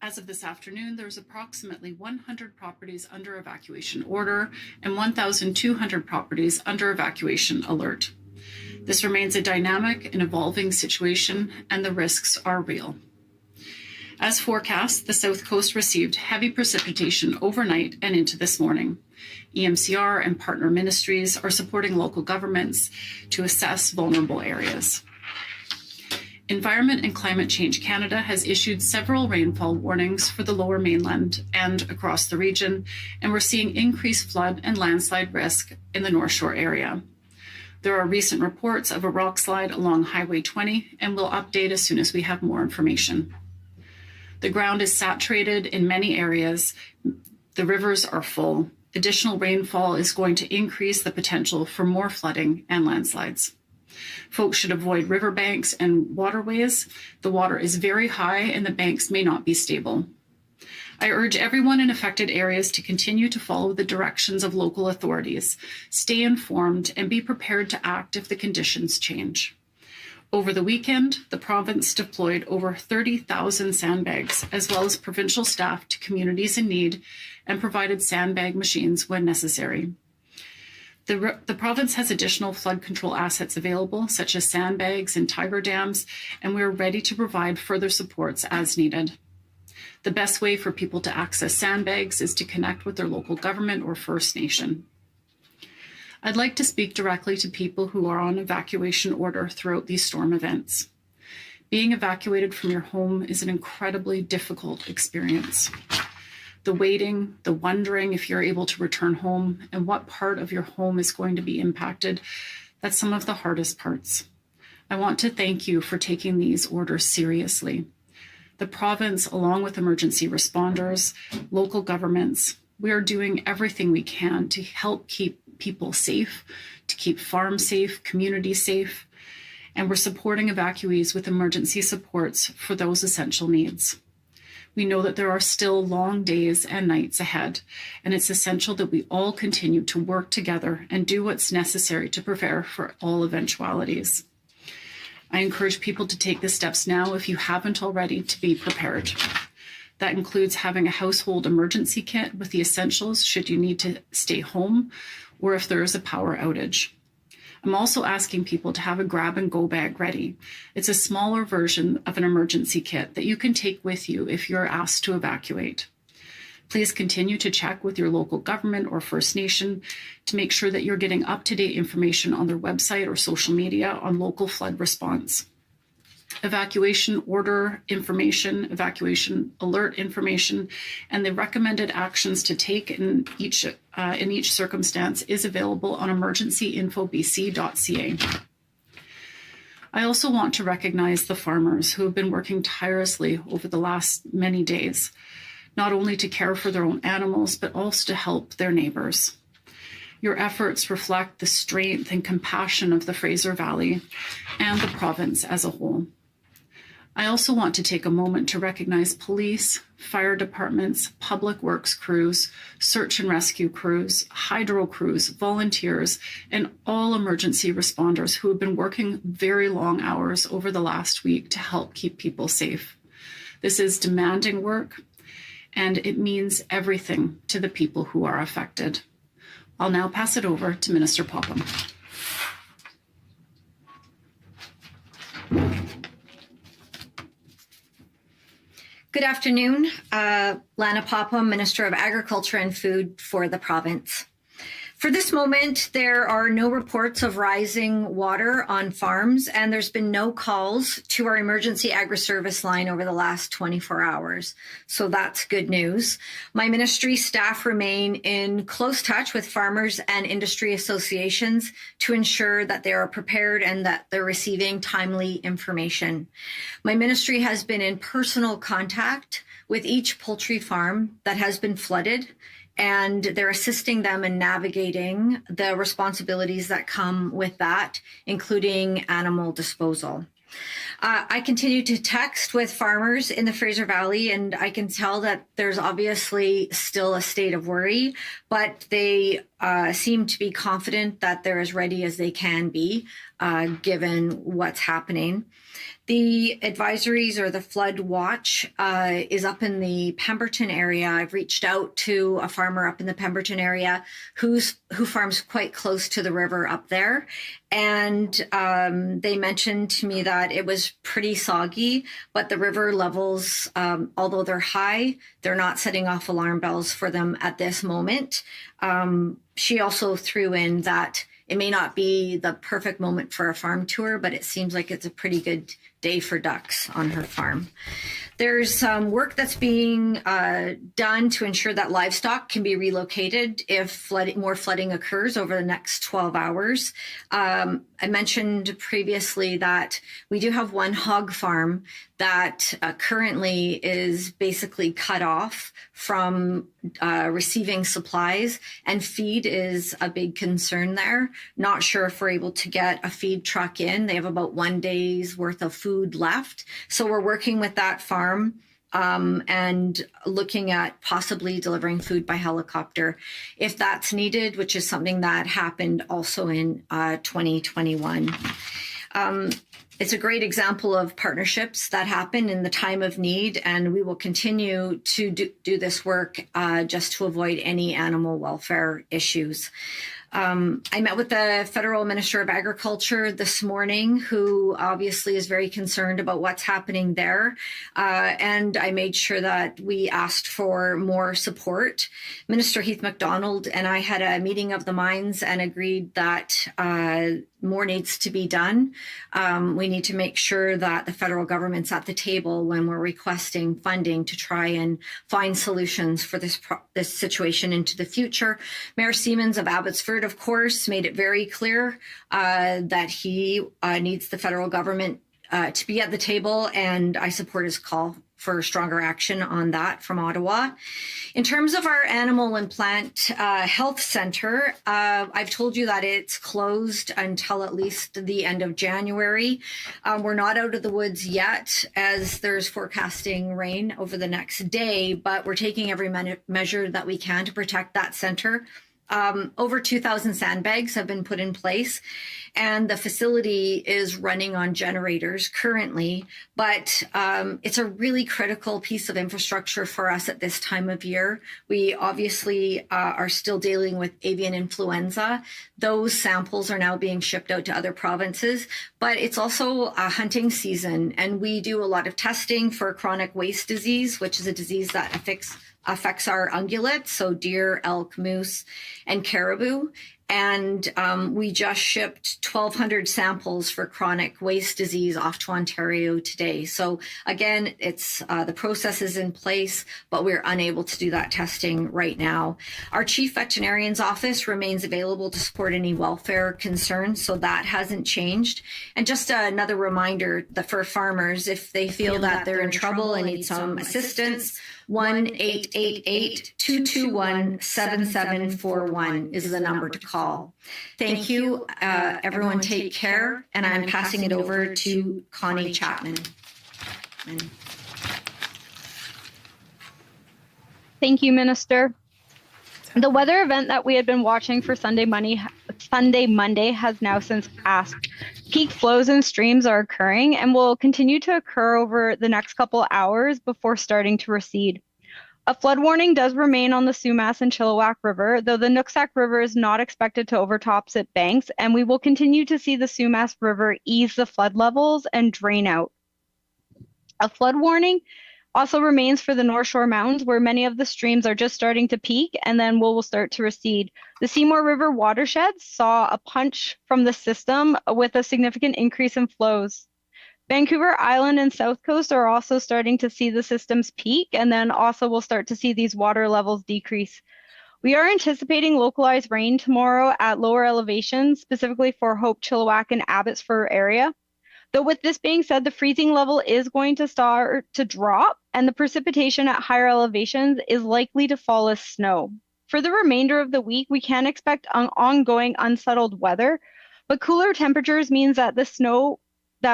As of this afternoon, there's approximately 100 properties under evacuation order and 1,200 properties under evacuation alert. This remains a dynamic and evolving situation, and the risks are real. As forecast, the South Coast received heavy precipitation overnight and into this morning. EMCR and partner ministries are supporting local governments to assess vulnerable areas. Environment and Climate Change Canada has issued several rainfall warnings for the Lower Mainland and across the region, and we're seeing increased flood and landslide risk in the North Shore area. There are recent reports of a rock slide along Highway 20, and we'll update as soon as we have more information. The ground is saturated in many areas. The rivers are full. Additional rainfall is going to increase the potential for more flooding and landslides. Folks should avoid riverbanks and waterways. The water is very high and the banks may not be stable. I urge everyone in affected areas to continue to follow the directions of local authorities, stay informed, and be prepared to act if the conditions change. Over the weekend, the province deployed over 30,000 sandbags, as well as provincial staff to communities in need, and provided sandbag machines when necessary. The province has additional flood control assets available, such as sandbags and tiger dams, and we are ready to provide further supports as needed. The best way for people to access sandbags is to connect with their local government or First Nation. I'd like to speak directly to people who are on evacuation order throughout these storm events. Being evacuated from your home is an incredibly difficult experience. The waiting, the wondering if you're able to return home and what part of your home is going to be impacted, that's some of the hardest parts. I want to thank you for taking these orders seriously. The province, along with emergency responders, local governments, we are doing everything we can to help keep people safe, to keep farms safe, communities safe, and we're supporting evacuees with emergency supports for those essential needs. We know that there are still long days and nights ahead, and it's essential that we all continue to work together and do what's necessary to prepare for all eventualities. I encourage people to take the steps now, if you haven't already, to be prepared. That includes having a household emergency kit with the essentials should you need to stay home or if there is a power outage. I'm also asking people to have a grab-and-go bag ready. It's a smaller version of an emergency kit that you can take with you if you're asked to evacuate. Please continue to check with your local government or First Nation to make sure that you're getting up-to-date information on their website or social media on local flood response. Evacuation order information, evacuation alert information, and the recommended actions to take in each circumstance is available on emergencyinfobc.ca. I also want to recognize the farmers who have been working tirelessly over the last many days, not only to care for their own animals, but also to help their neighbors. Your efforts reflect the strength and compassion of the Fraser Valley and the province as a whole. I also want to take a moment to recognize police, fire departments, public works crews, search and rescue crews, hydro crews, volunteers, and all emergency responders who have been working very long hours over the last week to help keep people safe. This is demanding work, and it means everything to the people who are affected. I'll now pass it over to Minister Popham. Good afternoon. Lana Popham, Minister of Agriculture and Food for the province. For this moment, there are no reports of rising water on farms, and there's been no calls to our emergency agri-service line over the last 24 hours. So that's good news. My ministry staff remain in close touch with farmers and industry associations to ensure that they are prepared and that they're receiving timely information. My ministry has been in personal contact with each poultry farm that has been flooded, and they're assisting them in navigating the responsibilities that come with that, including animal disposal. I continue to text with farmers in the Fraser Valley, and I can tell that there's obviously still a state of worry, but they seem to be confident that they're as ready as they can be, given what's happening. The advisories or the flood watch is up in the Pemberton area. I've reached out to a farmer up in the Pemberton area who farms quite close to the river up there. And they mentioned to me that it was pretty soggy, but the river levels, although they're high, they're not setting off alarm bells for them at this moment. She also threw in that it may not be the perfect moment for a farm tour, but it seems like it's a pretty good day for ducks on her farm. There's work that's being done to ensure that livestock can be relocated if more flooding occurs over the next 12 hours. I mentioned previously that we do have one hog farm that currently is basically cut off from receiving supplies, and feed is a big concern there. Not sure if we're able to get a feed truck in. They have about 1 day's worth of food left. So we're working with that farm and looking at possibly delivering food by helicopter if that's needed, which is something that happened also in 2021. It's a great example of partnerships that happen in the time of need, and we will continue to do this work just to avoid any animal welfare issues. I met with the Federal Minister of Agriculture this morning, who obviously is very concerned about what's happening there. And I made sure that we asked for more support. Minister Heath MacDonald and I had a meeting of the minds and agreed that more needs to be done. We need to make sure that the federal government's at the table when we're requesting funding to try and find solutions for this situation into the future. Mayor Siemens of Abbotsford, of course, made it very clear that he needs the federal government to be at the table, and I support his call for stronger action on that from Ottawa. In terms of our animal and plant health center, I've told you that it's closed until at least the end of January. We're not out of the woods yet, as there's forecasting rain over the next day, but we're taking every measure that we can to protect that center. Over 2,000 sandbags have been put in place, and the facility is running on generators currently, but it's a really critical piece of infrastructure for us at this time of year. We obviously are still dealing with avian influenza. Those samples are now being shipped out to other provinces, but it's also a hunting season, and we do a lot of testing for chronic waste disease, which is a disease that affects our ungulates, so deer, elk, moose, and caribou. And we just shipped 1,200 samples for chronic waste disease off to Ontario today. So again, it's the process is in place, but we're unable to do that testing right now. Our chief veterinarian's office remains available to support any welfare concerns, so that hasn't changed. And just another reminder that for farmers, if they feel that they're in trouble and need some assistance, 1-888-221-7741 is the number to call. Thank you. Everyone take care. And I'm passing it over to Connie Chapman. Thank you, Minister. The weather event that we had been watching for Sunday, Monday has now since passed. Peak flows in streams are occurring and will continue to occur over the next couple hours before starting to recede. A flood warning does remain on the Sumas and Chilliwack River, though the Nooksack River is not expected to overtop its banks, and we will continue to see the Sumas River ease the flood levels and drain out. A flood warning also remains for the North Shore Mountains, where many of the streams are just starting to peak and then will start to recede. The Seymour River watershed saw a punch from the system with a significant increase in flows. Vancouver Island and South Coast are also starting to see the systems peak, and then also we'll start to see these water levels decrease. We are anticipating localized rain tomorrow at lower elevations, specifically for Hope, Chilliwack, and Abbotsford area. Though with this being said, the freezing level is going to start to drop, and the precipitation at higher elevations is likely to fall as snow. For the remainder of the week, we can expect ongoing unsettled weather, but cooler temperatures means that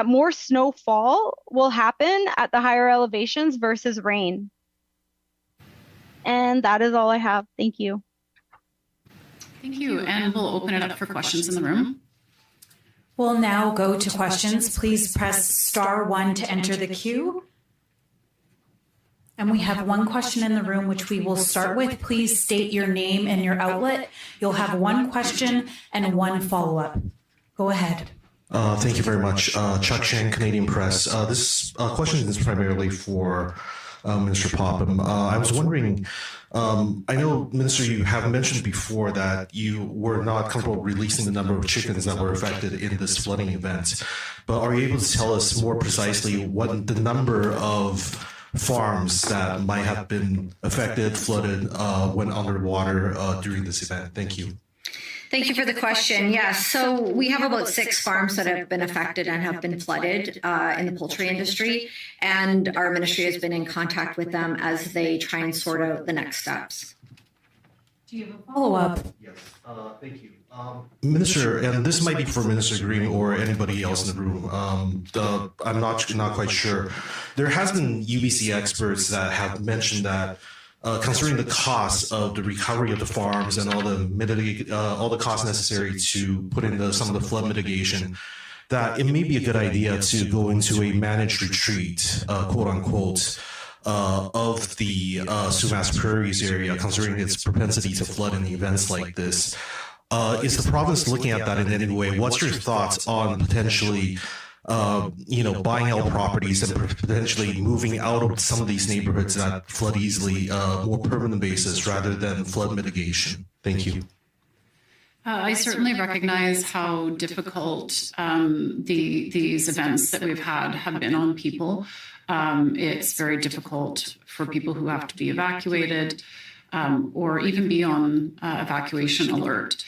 more snowfall will happen at the higher elevations versus rain. And that is all I have. Thank you. Thank you. And we'll open it up for questions in the room. We'll now go to questions. Please press *1 to enter the queue. And we have one question in the room, which we will start with. Please state your name and your outlet. You'll have one question and one follow-up. Go ahead. Thank you very much. Chuck Chang, Canadian Press. This question is primarily for Minister Popham. I was wondering, I know, Minister, you have mentioned before that you were not comfortable releasing the number of chickens that were affected in this flooding event, but are you able to tell us more precisely what the number of farms that might have been affected, flooded, went underwater during this event? Thank you. Thank you for the question. Yes, so we have about 6 farms that have been affected and have been flooded in the poultry industry, and our ministry has been in contact with them as they try and sort out the next steps. Do you have a follow-up? Yes, thank you. Minister, and this might be for Minister Green or anybody else in the room. I'm not quite sure. There has been UBC experts that have mentioned that considering the cost of the recovery of the farms and all the costs necessary to put in some of the flood mitigation, that it may be a good idea to go into a managed retreat, quote unquote, of the Sumas Prairies area, considering its propensity to flood in events like this. Is the province looking at that in any way? What's your thoughts on potentially buying out properties and potentially moving out of some of these neighborhoods that flood easily, more permanent basis rather than flood mitigation? Thank you. I certainly recognize how difficult these events that we've had have been on people. It's very difficult for people who have to be evacuated or even be on evacuation alert.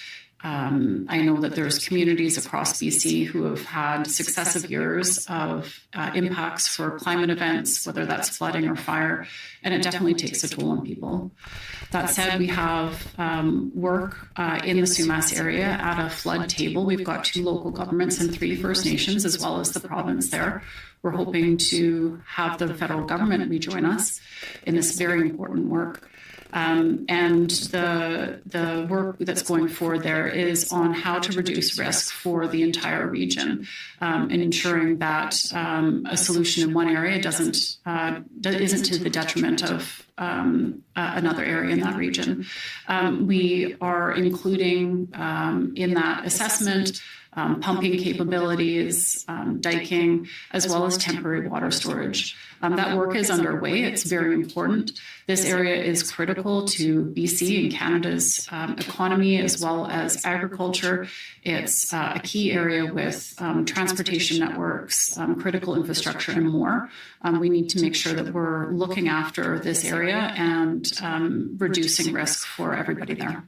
I know that there's communities across BC who have had successive years of impacts for climate events, whether that's flooding or fire, and it definitely takes a toll on people. That said, we have work in the Sumas area at a flood table. We've got 2 local governments and 3 First Nations, as well as the province there. We're hoping to have the federal government rejoin us in this very important work. And the work that's going forward there is on how to reduce risk for the entire region, and ensuring that a solution in one area isn't to the detriment of another area in that region. We are including in that assessment pumping capabilities, diking, as well as temporary water storage. That work is underway. It's very important. This area is critical to BC and Canada's economy as well as agriculture. It's a key area with transportation networks, critical infrastructure, and more. We need to make sure that we're looking after this area and reducing risk for everybody there.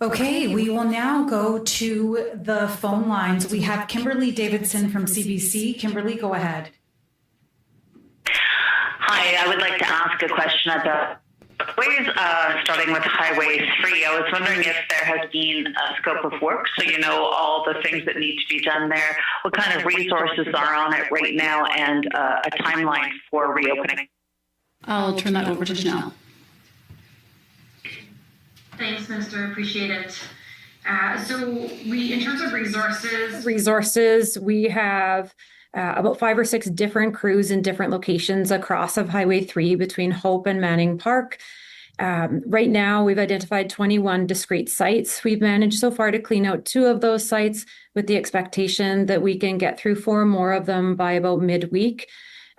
Okay, we will now go to the phone lines. We have Kimberly Davidson from CBC. Kimberly, go ahead. Hi, I would like to ask a question about ways, starting with Highway 3. I was wondering if there has been a scope of work, so you know all the things that need to be done there, what kind of resources are on it right now, and a timeline for reopening. I'll turn that over to Janelle. Thanks, Minister. Appreciate it. In terms of resources, we have about 5 or 6 different crews in different locations across of Highway 3 between Hope and Manning Park. Right now, we've identified 21 discrete sites. We've managed so far to clean out 2 of those sites with the expectation that we can get through 4 more of them by about midweek.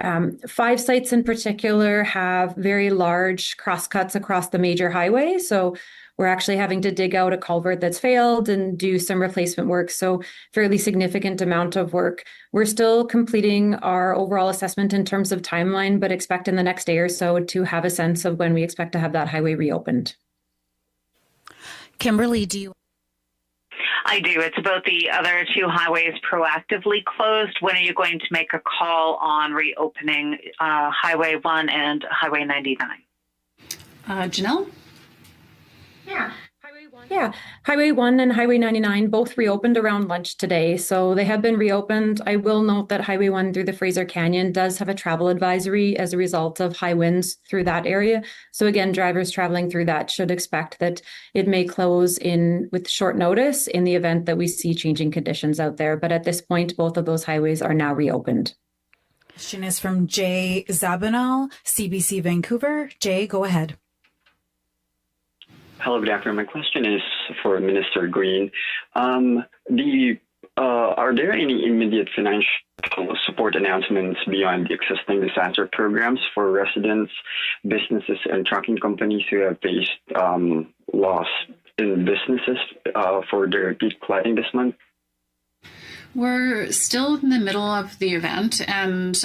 5 sites in particular have very large crosscuts across the major highway. So we're actually having to dig out a culvert that's failed and do some replacement work. So fairly significant amount of work. We're still completing our overall assessment in terms of timeline, but expect in the next day or so to have a sense of when we expect to have that highway reopened. Kimberly, do you? I do. It's about the other 2 highways proactively closed. When are you going to make a call on reopening Highway 1 and Highway 99? Janelle? Yeah. Highway 1 Yeah, Highway 1 and Highway 99 both reopened around lunch today, so they have been reopened. I will note that Highway 1 through the Fraser Canyon does have a travel advisory as a result of high winds through that area. So again, drivers traveling through that should expect that it may close in with short notice in the event that we see changing conditions out there. But at this point, both of those highways are now reopened. Question is from Jay Zabinal, CBC Vancouver. Jay, go ahead. Hello, good afternoon. My question is for Minister Green. Are there any immediate financial support announcements beyond the existing disaster programs for residents, businesses, and trucking companies who have faced loss in businesses for their peak flooding this month? We're still in the middle of the event, and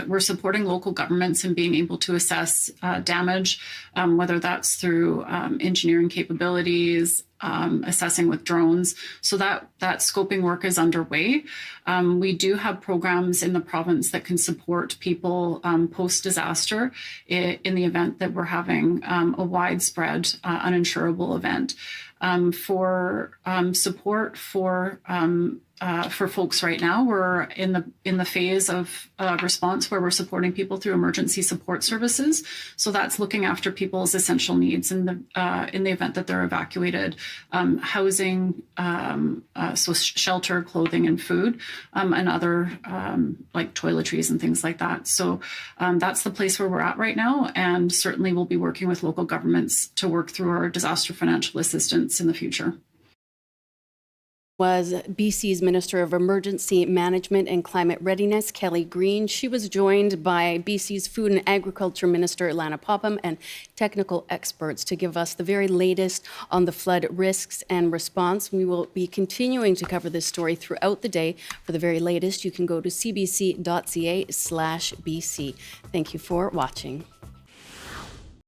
we're supporting local governments in being able to assess damage, whether that's through engineering capabilities, assessing with drones. So that scoping work is underway. We do have programs in the province that can support people post-disaster in the event that we're having a widespread uninsurable event. For support for folks right now, we're in the phase of response where we're supporting people through emergency support services. So that's looking after people's essential needs in the event that they're evacuated, housing, so shelter, clothing, and food, and other like toiletries and things like that. So that's the place where we're at right now, and certainly we'll be working with local governments to work through our disaster financial assistance in the future. Was BC's Minister of Emergency Management and Climate Readiness, Kelly Green. She was joined by BC's Food and Agriculture Minister, Lana Popham, and technical experts to give us the very latest on the flood risks and response. We will be continuing to cover this story throughout the day. For the very latest, you can go to cbc.ca/BC. Thank you for watching.